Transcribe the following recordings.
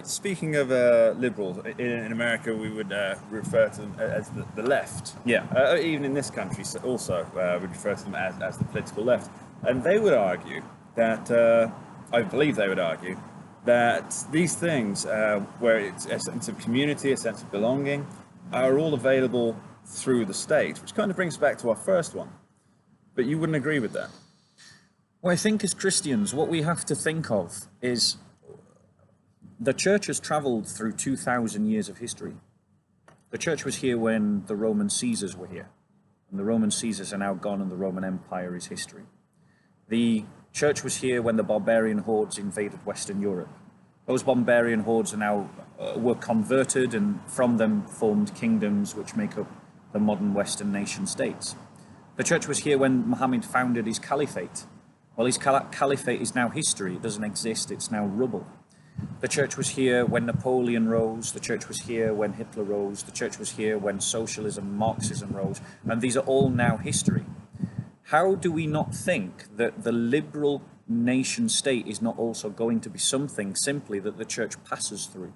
Speaking of liberals, in America we would refer to them as the left. Yeah. Even in this country also we refer to them as the political left. And they would argue that, I believe they would argue, that these things, where it's a sense of community, a sense of belonging, are all available through the state, which kind of brings us back to our first one. But you wouldn't agree with that? Well, I think as Christians, what we have to think of is the church has travelled through 2,000 years of history. The church was here when the Roman Caesars were here, and the Roman Caesars are now gone and the Roman Empire is history. The church was here when the barbarian hordes invaded Western Europe. Those barbarian hordes are now were converted, and from them formed kingdoms which make up the modern Western nation states. The church was here when Muhammad founded his caliphate. Well, his caliphate is now history. It doesn't exist. It's now rubble. The church was here when Napoleon rose. The church was here when Hitler rose. The church was here when socialism, Marxism rose. And these are all now history. How do we not think that the liberal nation state is not also going to be something simply that the church passes through?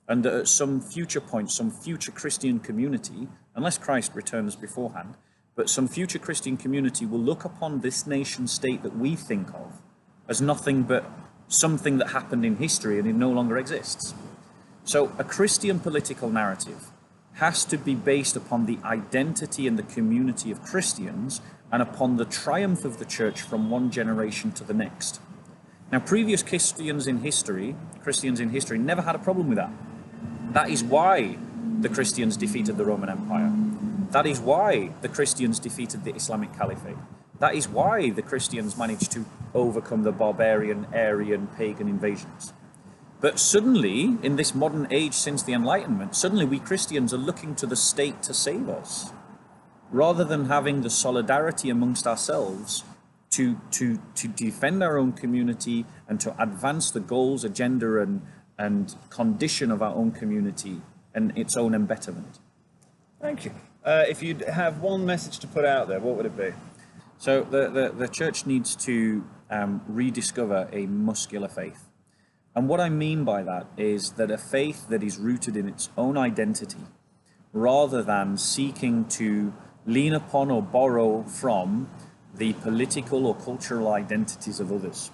And that at some future point, some future Christian community, unless Christ returns beforehand, but some future Christian community will look upon this nation state that we think of as nothing but something that happened in history and it no longer exists. So a Christian political narrative has to be based upon the identity and the community of Christians and upon the triumph of the church from one generation to the next. Now, previous Christians in history never had a problem with that. That is why the Christians defeated the Roman Empire. That is why the Christians defeated the Islamic Caliphate. That is why the Christians managed to overcome the barbarian, Aryan, pagan invasions. But suddenly, in this modern age since the Enlightenment, suddenly we Christians are looking to the state to save us, rather than having the solidarity amongst ourselves to defend our own community and to advance the goals, agenda, and condition of our own community and its own embetterment. Thank you. If you'd have one message to put out there, what would it be? So the church needs to rediscover a muscular faith. And what I mean by that is that a faith that is rooted in its own identity, rather than seeking to lean upon or borrow from the political or cultural identities of others.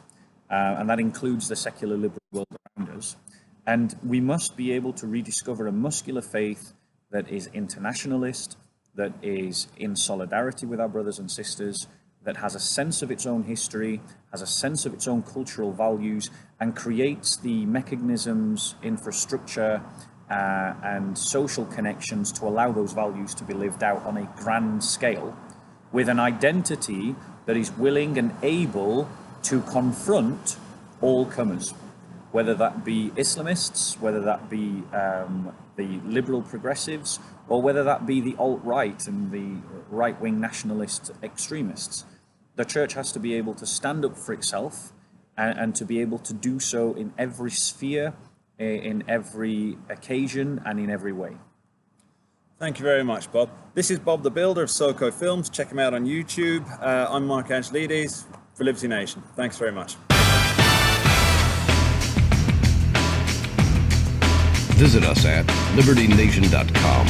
And that includes the secular liberal world around us. And we must be able to rediscover a muscular faith that is internationalist, that is in solidarity with our brothers and sisters, that has a sense of its own history, has a sense of its own cultural values, and creates the mechanisms, infrastructure, and social connections to allow those values to be lived out on a grand scale, with an identity that is willing and able to confront all comers, whether that be Islamists, whether that be the liberal progressives, or whether that be the alt-right and the right-wing nationalist extremists. The church has to be able to stand up for itself and to be able to do so in every sphere, in every occasion, and in every way. Thank you very much, Bob. This is Bob the Builder of SoCo Films. Check him out on YouTube. I'm Mark Angelides for Liberty Nation. Thanks very much. Visit us at libertynation.com.